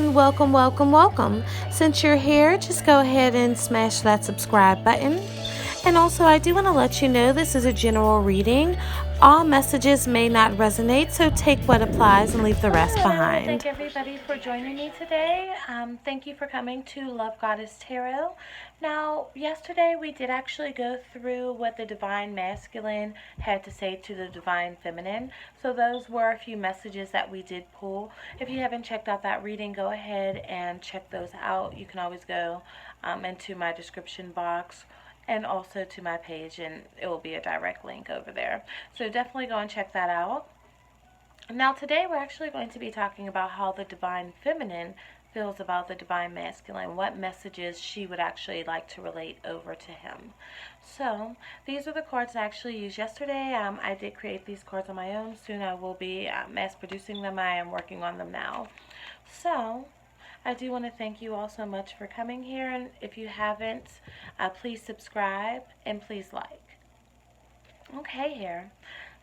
everyone, welcome, welcome, welcome. Since you're here, just go ahead and smash that subscribe button. And also, I do want to let you know this is a general reading. All messages may not resonate, so take what applies and leave the rest behind. Thank everybody for joining me today. Thank you for coming to Love Goddess Tarot. Now, yesterday we did actually go through what the Divine Masculine had to say to the Divine Feminine. So those were a few messages that we did pull. If you haven't checked out that reading, go ahead and check those out. You can always go into my description box and also to my page, and it will be a direct link over there. So definitely go and check that out. Now today we're actually going to be talking about how the Divine Feminine feels about the Divine Masculine, what messages she would actually like to relate over to him. So these are the cards I actually used yesterday. I did create these cards on my own. Soon I will be mass producing them. I am working on them now. So I do want to thank you all so much for coming here, and if you haven't, please subscribe and please like. Okay, here.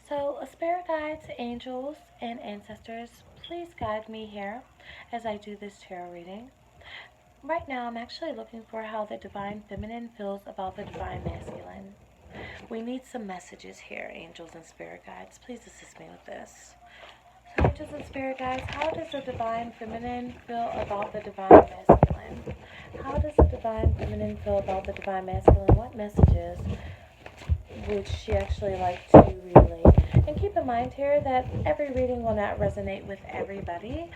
So, spirit guides, angels, and ancestors, please guide me here as I do this tarot reading. Right now, I'm actually looking for how the Divine Feminine feels about the Divine Masculine. We need some messages here, angels and spirit guides. Please assist me with this. Angels and spirit guides, how does the Divine Feminine feel about the Divine Masculine? How does the Divine Feminine feel about the Divine Masculine? What messages would she actually like to relay? And keep in mind here that every reading will not resonate with everybody.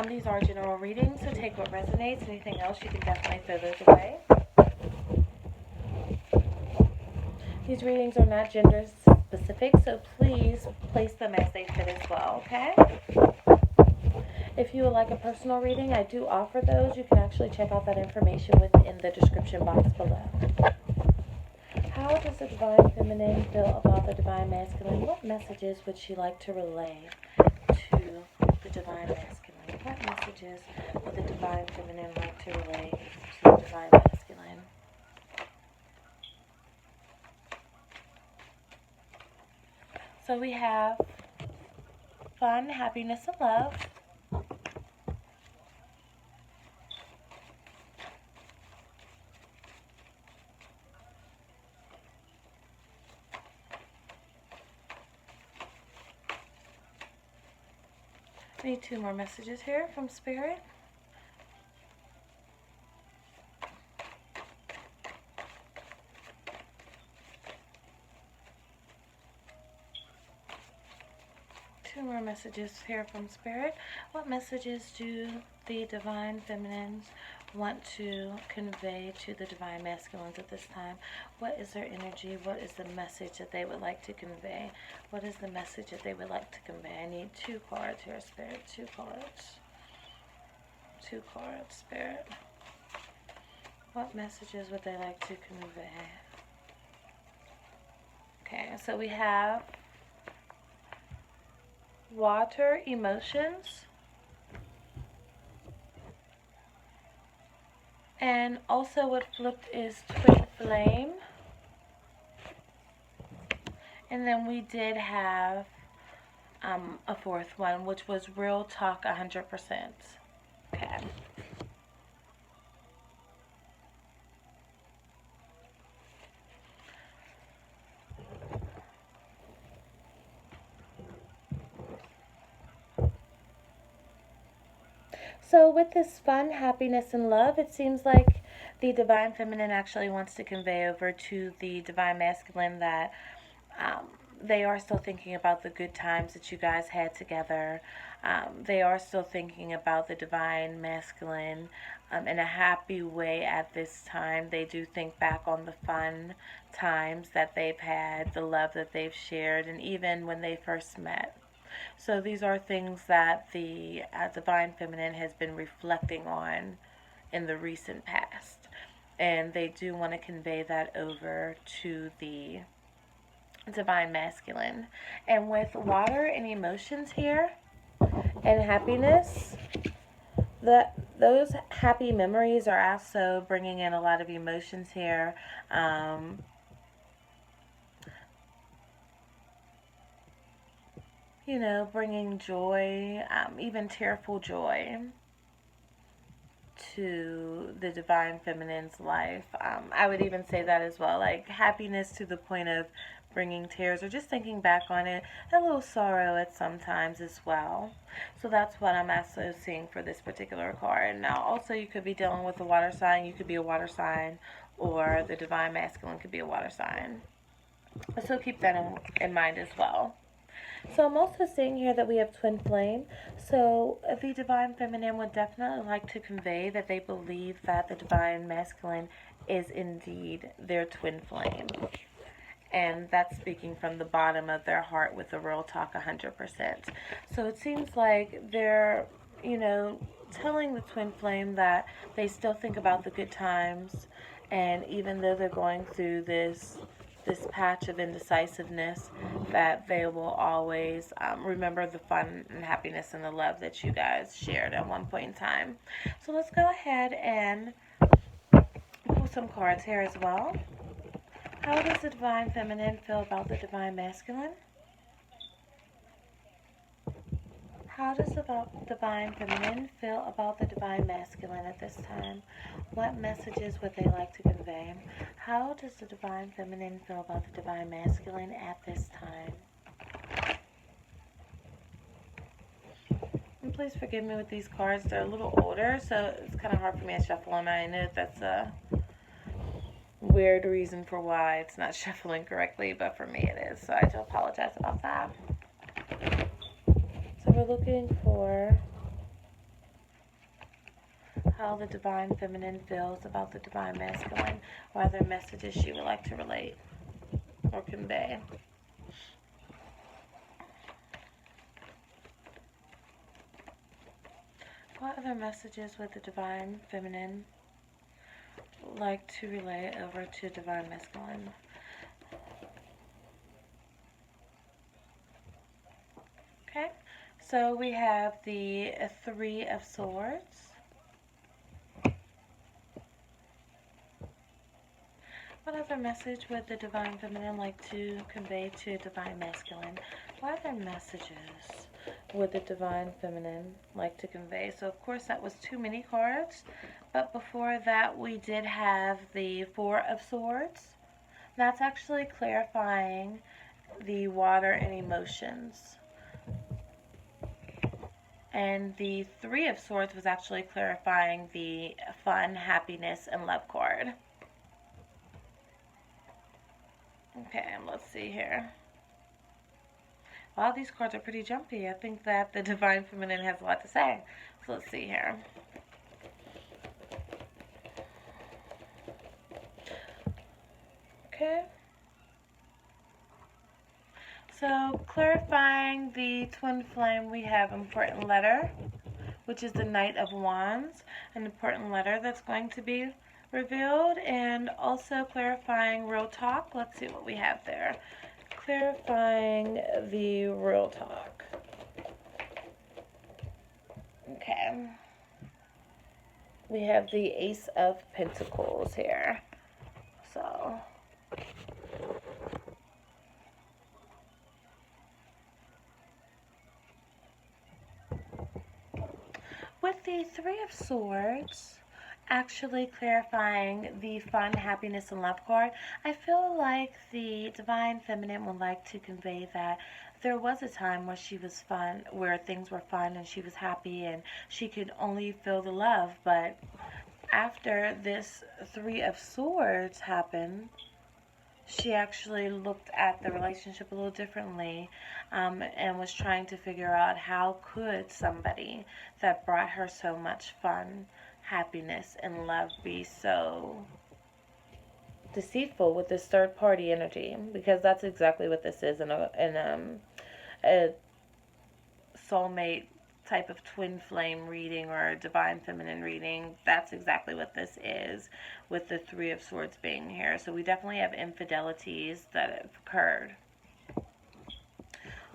These are general readings, so take what resonates. Anything else, you can definitely throw those away. These readings are not gender specific, so please place them as they fit as well, okay? If you would like a personal reading, I do offer those. You can actually check out that information within the description box below. How does the Divine Feminine feel about the Divine Masculine? What messages would she like to relay to the Divine Masculine? What messages would the Divine Feminine like to relay to the Divine Masculine? So we have fun, happiness, and love. I need 2 more messages here from Spirit. Two more messages here from Spirit. What messages do the Divine Feminines want to convey to the Divine Masculines at this time? What is their energy? What is the message that they would like to convey? What is the message that they would like to convey? I need 2 cards here, Spirit. 2 cards. 2 cards, Spirit. What messages would they like to convey? Okay, so we have water, emotions, and also what flipped is twin flame, and then we did have a 4th one, which was real talk 100%. Okay. So with this fun, happiness, and love, it seems like the Divine Feminine actually wants to convey over to the Divine Masculine that they are still thinking about the good times that you guys had together. They are still thinking about the Divine Masculine in a happy way at this time. They do think back on the fun times that they've had, the love that they've shared, and even when they first met. So these are things that the Divine Feminine has been reflecting on in the recent past. And they do want to convey that over to the Divine Masculine. And with water and emotions here and happiness, those happy memories are also bringing in a lot of emotions here. You know, bringing joy, even tearful joy. to the Divine Feminine's life. I would even say that as well, like happiness to the point of bringing tears or just thinking back on it, a little sorrow at sometimes as well. So that's what I'm also seeing for this particular card. Now also you could be dealing with a water sign, you could be a water sign, or the Divine Masculine could be a water sign. So keep that in mind as well. So I'm also seeing here that we have twin flame. So the Divine Feminine would definitely like to convey that they believe that the Divine Masculine is indeed their twin flame. And that's speaking from the bottom of their heart with the real talk 100%. So it seems like they're, telling the twin flame that they still think about the good times. And even though they're going through this patch of indecisiveness, that they will always remember the fun and happiness and the love that you guys shared at one point in time. So let's go ahead and pull some cards here as well. How does the Divine Feminine feel about the Divine Masculine? How does the Divine Feminine feel about the Divine Masculine at this time? What messages would they like to convey? How does the Divine Feminine feel about the Divine Masculine at this time? And please forgive me with these cards. They're a little older, so it's kind of hard for me to shuffle them. I know that's a weird reason for why it's not shuffling correctly, but for me it is. So I do apologize about that. So we're looking for how the Divine Feminine feels about the Divine Masculine, or other messages she would like to relate or convey. What other messages would the Divine Feminine like to relay over to Divine Masculine? Okay, so we have the Three of Swords. What other message would the Divine Feminine like to convey to Divine Masculine? What other messages would the Divine Feminine like to convey? So of course that was too many cards, but before that we did have the Four of Swords. That's actually clarifying the water and emotions. And the Three of Swords was actually clarifying the fun, happiness, and love card. Okay, let's see here. Wow, these cards are pretty jumpy. I think that the Divine Feminine has a lot to say. So let's see here. Okay. So clarifying the twin flame, we have important letter, which is the Knight of Wands, an important letter that's going to be revealed, and also clarifying real talk. Let's see what we have there. Clarifying the real talk. Okay. We have the Ace of Pentacles here. So with the Three of Swords actually clarifying the fun, happiness, and love card, I feel like the Divine Feminine would like to convey that there was a time where she was fun, where things were fun and she was happy and she could only feel the love, but after this Three of Swords happened, she actually looked at the relationship a little differently, and was trying to figure out how could somebody that brought her so much fun, happiness, and love be so deceitful with this third party energy, because that's exactly what this is in a soulmate type of twin flame reading or a Divine Feminine reading. That's exactly what this is, with the Three of Swords being here. So we definitely have infidelities that have occurred.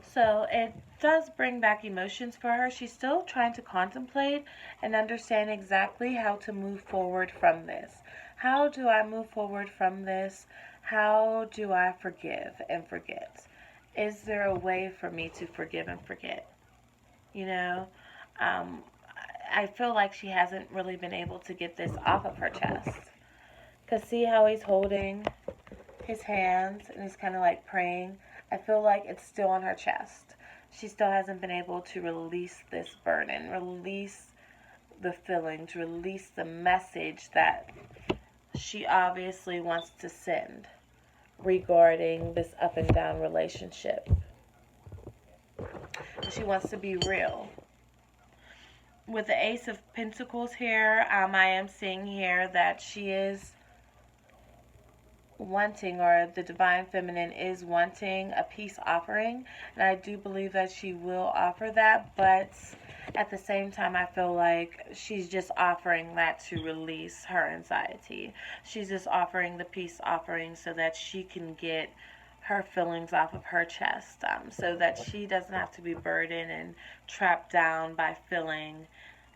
So it does bring back emotions for her. She's still trying to contemplate and understand exactly how to move forward from this. How do I move forward from this? How do I forgive and forget? Is there a way for me to forgive and forget? You know, I feel like she hasn't really been able to get this off of her chest. Because see how he's holding his hands and he's kind of like praying? I feel like it's still on her chest. She still hasn't been able to release this burden, release the feelings, release the message that she obviously wants to send regarding this up and down relationship. She wants to be real. With the Ace of Pentacles here, I am seeing here that she is wanting, or the Divine Feminine is wanting, a peace offering. And I do believe that she will offer that, but at the same time, I feel like she's just offering that to release her anxiety. She's just offering the peace offering so that she can get her feelings off of her chest, so that she doesn't have to be burdened and trapped down by feeling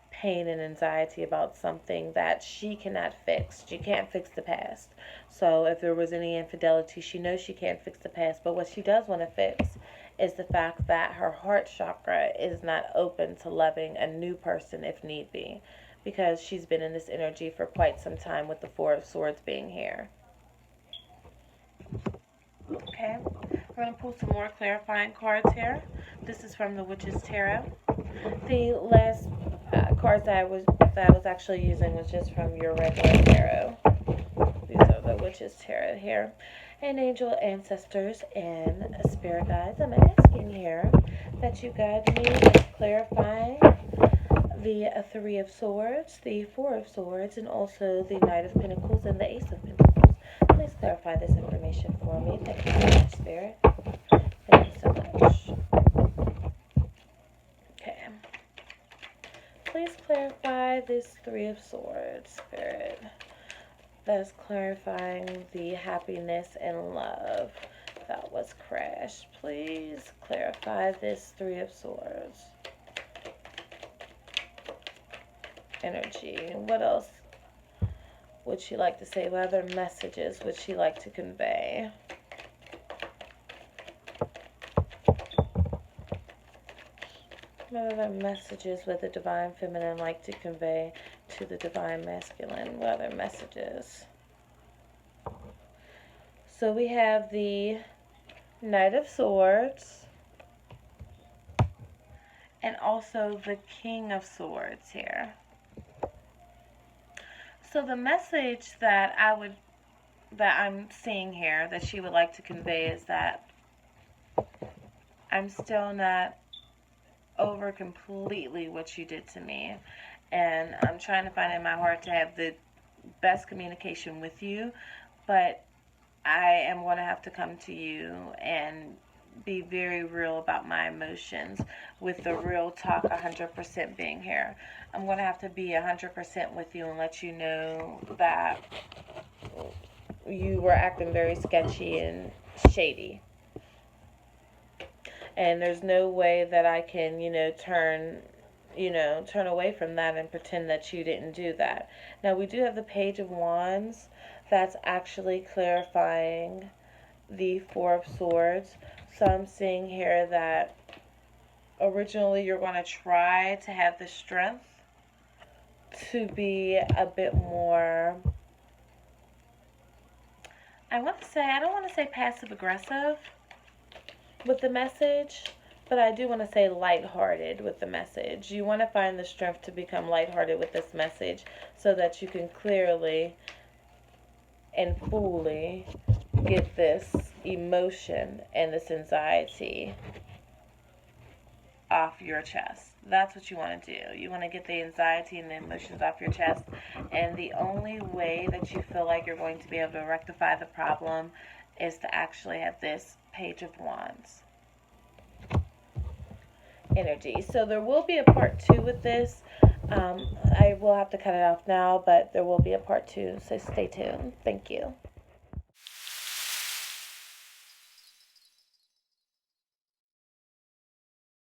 pain and anxiety about something that she cannot fix. She can't fix the past. So if there was any infidelity, she knows she can't fix the past. But what she does want to fix is the fact that her heart chakra is not open to loving a new person if need be, because she's been in this energy for quite some time with the Four of Swords being here. Okay, we're going to pull some more clarifying cards here. This is from the Witch's Tarot. The last cards that I was actually using was just from your regular tarot. These are the Witch's Tarot here. And angel ancestors and spirit guides, I'm asking here that you guide me with clarifying the Three of Swords, the Four of Swords, and also the Knight of Pentacles and the Ace of Pentacles. Please clarify this information for me. Thank you so much, Spirit. Thank you so much. Okay. Please clarify this Three of Swords, Spirit. That is clarifying the happiness and love that was crashed. Please clarify this Three of Swords energy. What else would she like to say? What other messages would she like to convey? What other messages would the Divine Feminine like to convey to the Divine Masculine? What other messages? So we have the Knight of Swords and also the King of Swords here. So the message that I'm seeing here that she would like to convey is that I'm still not over completely what you did to me, and I'm trying to find in my heart to have the best communication with you, but I am going to have to come to you and be very real about my emotions, with the real talk 100% being here. I'm going to have to be 100% with you and let you know that you were acting very sketchy and shady. And there's no way that I can, turn away from that and pretend that you didn't do that. Now, we do have the Page of Wands. That's actually clarifying the Four of Swords. So I'm seeing here that originally you're going to try to have the strength to be a bit more, I don't want to say passive aggressive with the message, but I do want to say lighthearted with the message. You want to find the strength to become lighthearted with this message so that you can clearly and fully get this emotion and this anxiety off your chest. That's what you want to do. You want to get the anxiety and the emotions off your chest, and the only way that you feel like you're going to be able to rectify the problem is to actually have this Page of Wands energy. So there will be a part 2 with this. I will have to cut it off now, but there will be a part 2, so stay tuned. Thank you.